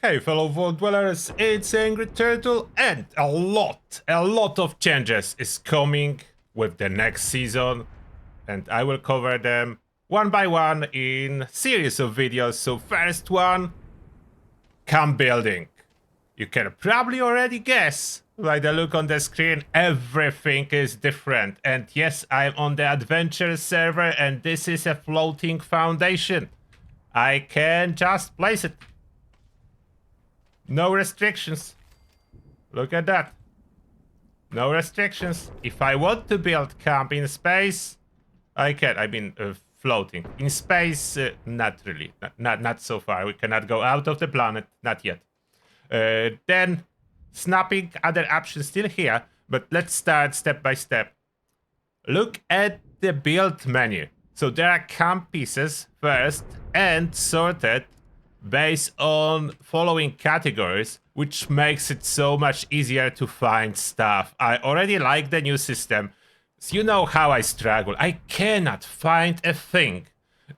Hey fellow vault dwellers, it's Angry Turtle, and a lot of changes is coming with the next season, and I will cover them one by one in series of videos. So first one, camp building. You can probably already guess by the look on the screen, everything is different. And yes, I'm on the adventure server, and this is a floating foundation. I can just place it. No restrictions. Look at that. No restrictions. If I want to build camp in space, I can. I mean, floating. In space, not really. Not so far. We cannot go out of the planet. Not yet. Then, snapping other options still here. But let's start step by step. Look at the build menu. So there are camp pieces first and sorted based on following categories, which makes it so much easier to find stuff. I already like the new system. So you know how I struggle. I cannot find a thing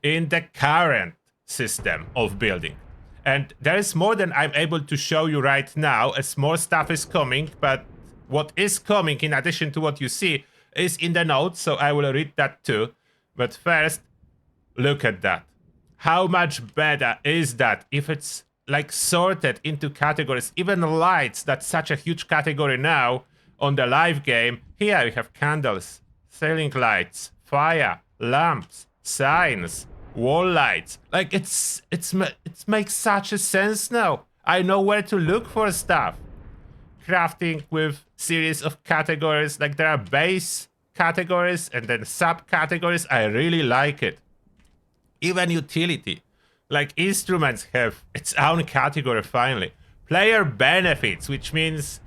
in the current system of building. And there is more than I'm able to show you right now, as more stuff is coming, but what is coming in addition to what you see is in the notes, so I will read that too. But first, look at that. How much better is that if it's like sorted into categories? Even lights, that's such a huge category now on the live game. Here we have candles, sailing lights, fire, lamps, signs, wall lights. Like it makes such a sense now. I know where to look for stuff. Crafting with series of categories, like there are base categories and then subcategories. I really like it. Even utility, like instruments, have its own category finally. Player benefits, which means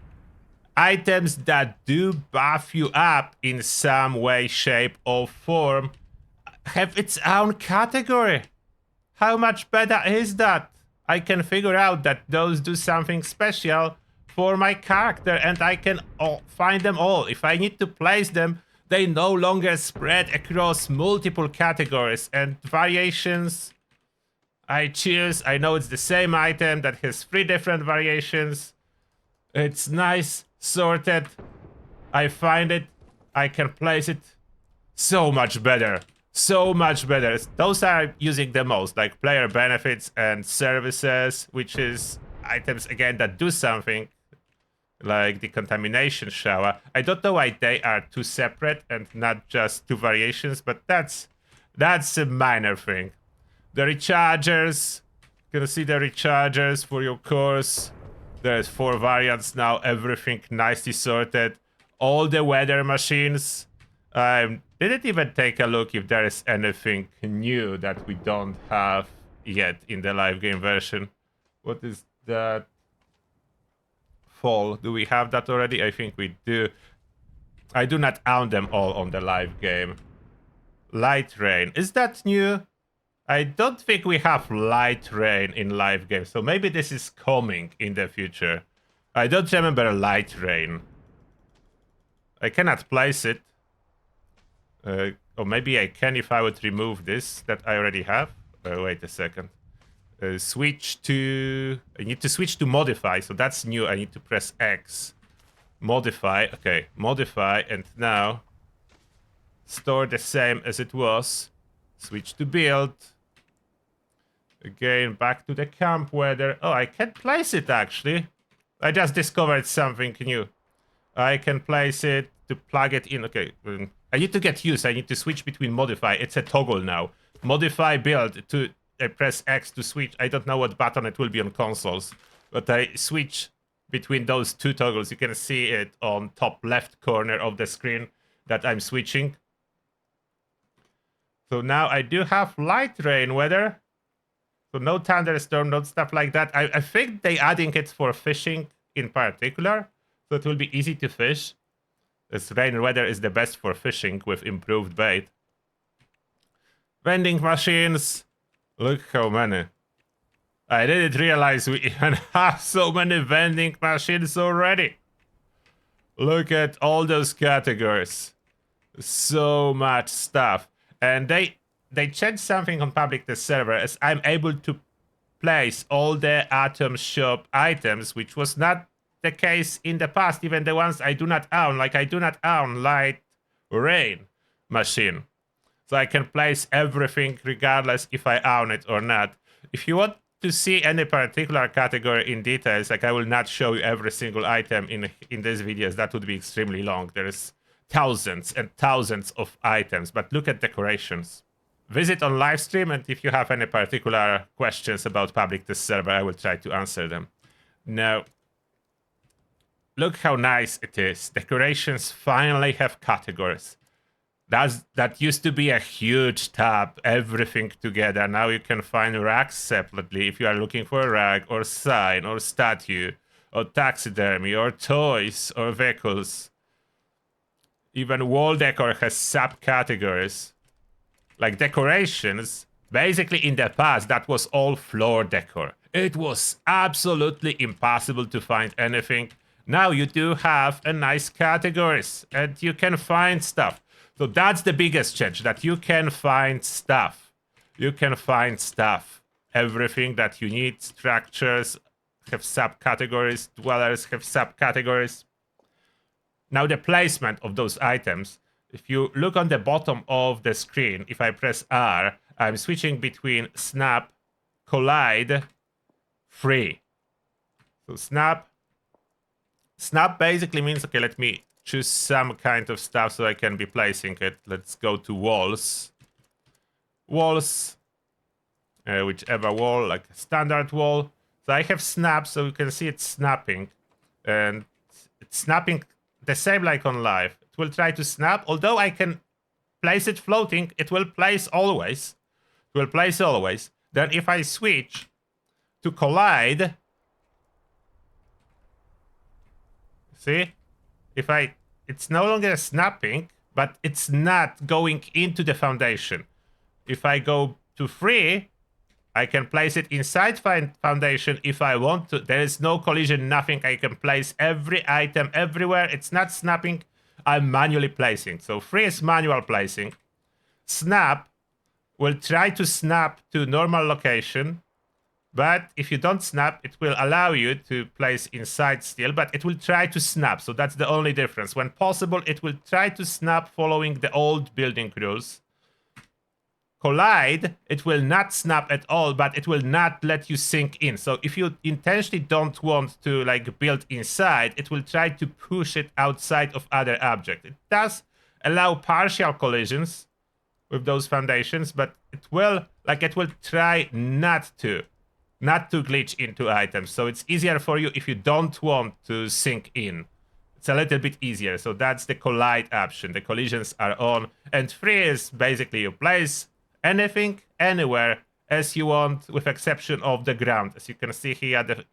items that do buff you up in some way, shape, or form, have its own category. How much better is that? I can figure out that those do something special for my character, and I can find them all. If I need to place them, they no longer spread across multiple categories and variations. I choose, I know it's the same item that has 3 different variations. It's nice, sorted. I find it, I can place it. So much better. So much better. Those are using the most, like player benefits and services, which is items again that do something. Like the contamination shower. I don't know why they are 2 separate and not just 2 variations, but that's a minor thing. The rechargers, you can see the rechargers for your cores. There's 4 variants now, everything nicely sorted. All the weather machines. Didn't even take a look if there is anything new that we don't have yet in the live game version. What is that? Fall. Do we have that already? I think we do. I do not own them all on the live game. Light rain. Is that new? I don't think we have light rain in live game, so maybe this is coming in the future. I don't remember light rain. I cannot place it. Or maybe I can if I would remove this that I already have. Wait a second. Switch to... I need to switch to modify, so that's new. I need to press X. Modify, okay, modify, and now store the same as it was. Switch to build. Again, back to the camp weather. Oh, I can place it actually. I just discovered something new. I can place it to plug it in. Okay, I need to get used. I need to switch between modify. It's a toggle now. Modify build to... I press X to switch. I don't know what button it will be on consoles, but I switch between those 2 toggles. You can see it on top left corner of the screen that I'm switching. So now I do have light rain weather. So no thunderstorm, no stuff like that. I think they adding it for fishing in particular, so it will be easy to fish. This rain weather is the best for fishing with improved bait. Vending machines. Look how many. I didn't realize we even have so many vending machines already. Look at all those categories. So much stuff. And they changed something on public test server, as I'm able to place all the Atom Shop items, which was not the case in the past, even the ones I do not own. Like I do not own Light Rain machine. So I can place everything regardless if I own it or not. If you want to see any particular category in details, like I will not show you every single item in these videos. That would be extremely long. There's thousands and thousands of items, but look at decorations. Visit on live stream, and if you have any particular questions about public test server, I will try to answer them. Now, look how nice it is. Decorations finally have categories. That used to be a huge tab, everything together. Now you can find racks separately if you are looking for a rack or sign or statue or taxidermy or toys or vehicles. Even wall decor has subcategories. Like decorations, basically in the past that was all floor decor. It was absolutely impossible to find anything. Now you do have a nice categories and you can find stuff. So that's the biggest change, that you can find stuff. You can find stuff. Everything that you need. Structures have subcategories. Dwellers have subcategories. Now the placement of those items. If you look on the bottom of the screen, if I press R, I'm switching between snap, collide, free. So snap basically means, okay, let me choose some kind of stuff so I can be placing it. Let's go to walls. Walls, whichever wall, like a standard wall. So I have snap, so you can see it's snapping. And it's snapping the same like on live. It will try to snap, although I can place it floating, it will place always. It will place always. Then if I switch to collide, see? It's no longer snapping, but it's not going into the foundation. If I go to free, I can place it inside foundation if I want to. There is no collision, nothing. I can place every item everywhere. It's not snapping. I'm manually placing. So free is manual placing. Snap will try to snap to normal location. But if you don't snap, it will allow you to place inside still, but it will try to snap. So that's the only difference. When possible, it will try to snap following the old building rules. Collide, it will not snap at all, but it will not let you sink in. So if you intentionally don't want to like build inside, it will try to push it outside of other objects. It does allow partial collisions with those foundations, but it will try not to glitch into items. So it's easier for you if you don't want to sink in. It's a little bit easier. So that's the collide option. The collisions are on. And free is basically you place anything, anywhere as you want, with exception of the ground. As you can see here, the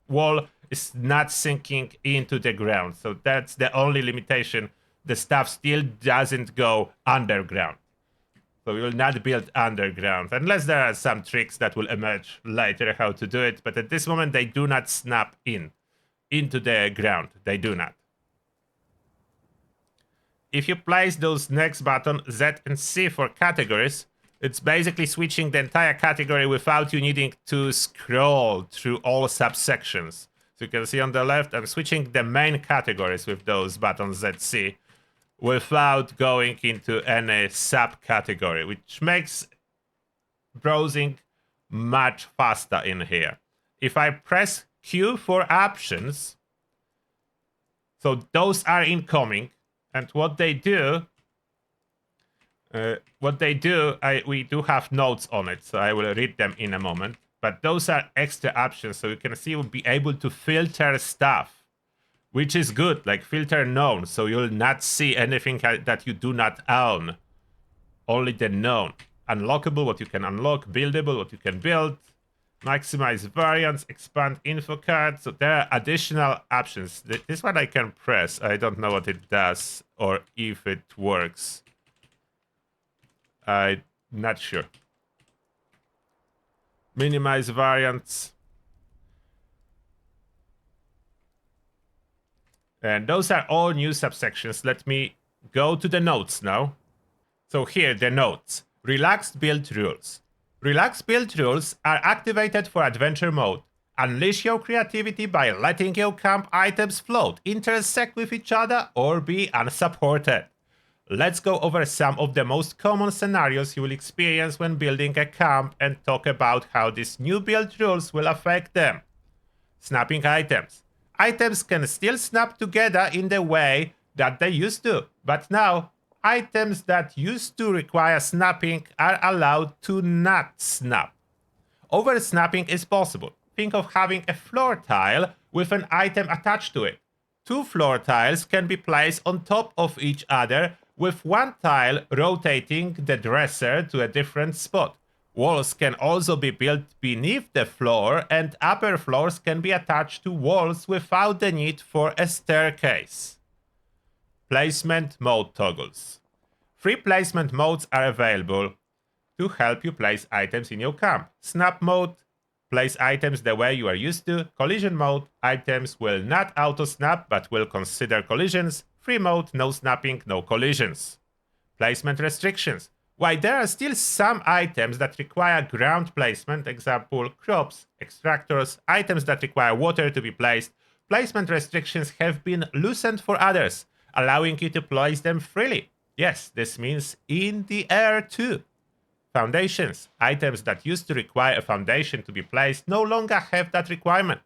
wall is not sinking into the ground. So that's the only limitation. The stuff still doesn't go underground. So we will not build underground, unless there are some tricks that will emerge later how to do it. But at this moment, they do not snap into the ground. They do not. If you place those next button, Z and C for categories, it's basically switching the entire category without you needing to scroll through all subsections. So you can see on the left, I'm switching the main categories with those buttons Z, C, without going into any subcategory, which makes browsing much faster in here. If I press Q for options, so those are incoming, and what they do, we do have notes on it, so I will read them in a moment. But those are extra options, so you can see we'll be able to filter stuff, which is good, like filter known, so you'll not see anything that you do not own. Only the known. Unlockable, what you can unlock. Buildable, what you can build. Maximize variance, expand info card. So there are additional options. This one I can press. I don't know what it does or if it works. I'm not sure. Minimize variance. And those are all new subsections. Let me go to the notes now. So here, the notes. Relaxed build rules. Relax build rules are activated for adventure mode. Unleash your creativity by letting your camp items float, intersect with each other, or be unsupported. Let's go over some of the most common scenarios you will experience when building a camp and talk about how these new build rules will affect them. Snapping items. Items can still snap together in the way that they used to, but now items that used to require snapping are allowed to not snap. Oversnapping is possible. Think of having a floor tile with an item attached to it. Two floor tiles can be placed on top of each other, with one tile rotating the dresser to a different spot. Walls can also be built beneath the floor, and upper floors can be attached to walls without the need for a staircase. Placement mode toggles. 3 placement modes are available to help you place items in your camp. Snap mode, place items the way you are used to. Collision mode, items will not auto-snap but will consider collisions. Free mode, no snapping, no collisions. Placement restrictions. While there are still some items that require ground placement, example crops, extractors, items that require water to be placed, placement restrictions have been loosened for others, allowing you to place them freely. Yes, this means in the air too. Foundations. Items that used to require a foundation to be placed no longer have that requirement.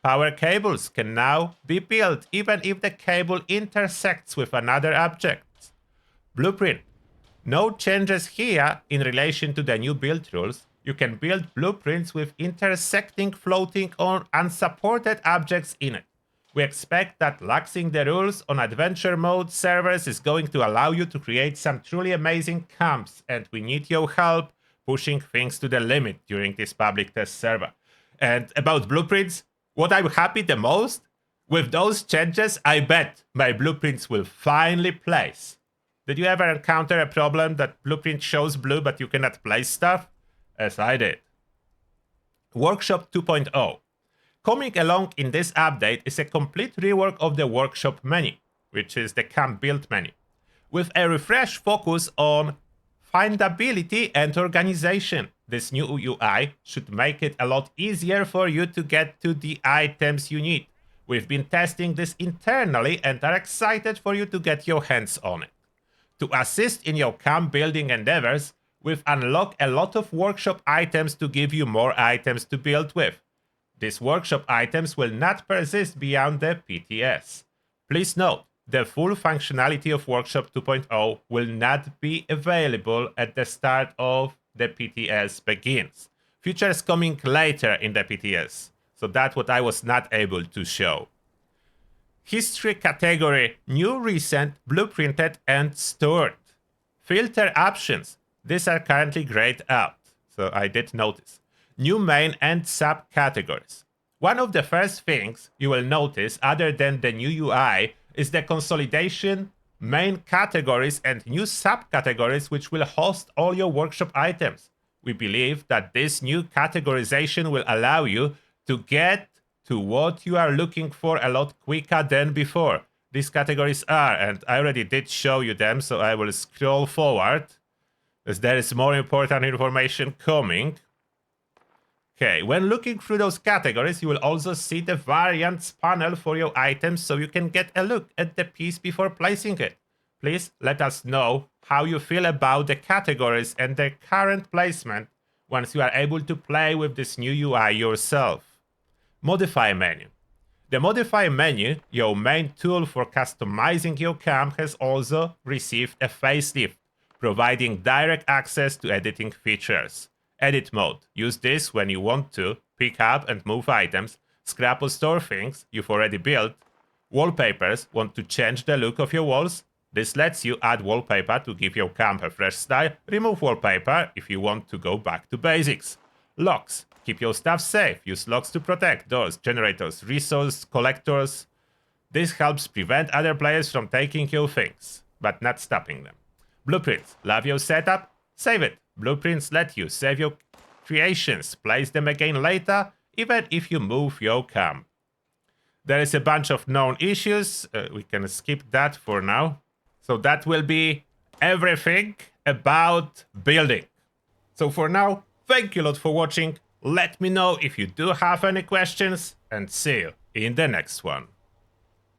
Power cables can now be built even if the cable intersects with another object. Blueprint. No changes here in relation to the new build rules. You can build blueprints with intersecting, floating, or unsupported objects in it. We expect that laxing the rules on adventure mode servers is going to allow you to create some truly amazing camps, and we need your help pushing things to the limit during this public test server. And about blueprints, what I'm happy the most? With those changes, I bet my blueprints will finally place. Did you ever encounter a problem that blueprint shows blue but you cannot place stuff? As I did. Workshop 2.0. Coming along in this update is a complete rework of the workshop menu, which is the camp build menu, with a refreshed focus on findability and organization. This new UI should make it a lot easier for you to get to the items you need. We've been testing this internally and are excited for you to get your hands on it. To assist in your camp building endeavors, we've unlocked a lot of workshop items to give you more items to build with. These workshop items will not persist beyond the PTS. Please note, the full functionality of Workshop 2.0 will not be available at the start of the PTS begins. Features coming later in the PTS, so that's what I was not able to show. History category, new, recent, blueprinted, and stored. Filter options, these are currently grayed out, so I did notice. New main and subcategories. One of the first things you will notice, other than the new UI, is the consolidation, main categories, and new subcategories which will host all your workshop items. We believe that this new categorization will allow you to get to what you are looking for a lot quicker than before. These categories are, and I already did show you them, so I will scroll forward, as there is more important information coming. Okay, when looking through those categories, you will also see the variants panel for your items, so you can get a look at the piece before placing it. Please let us know how you feel about the categories and their current placement once you are able to play with this new UI yourself. Modify menu. The Modify menu, your main tool for customizing your camp, has also received a facelift, providing direct access to editing features. Edit mode. Use this when you want to pick up and move items, scrap or store things you've already built. Wallpapers. Want to change the look of your walls? This lets you add wallpaper to give your camp a fresh style. Remove wallpaper if you want to go back to basics. Locks. Keep your stuff safe. Use locks to protect doors, generators, resource collectors. This helps prevent other players from taking your things, but not stopping them. Blueprints. Love your setup? Save it. Blueprints let you save your creations, place them again later, even if you move your camp. There is a bunch of known issues. We can skip that for now. So that will be everything about building. So for now, Thank you a lot for watching. Let me know if you do have any questions, and see you in the next one.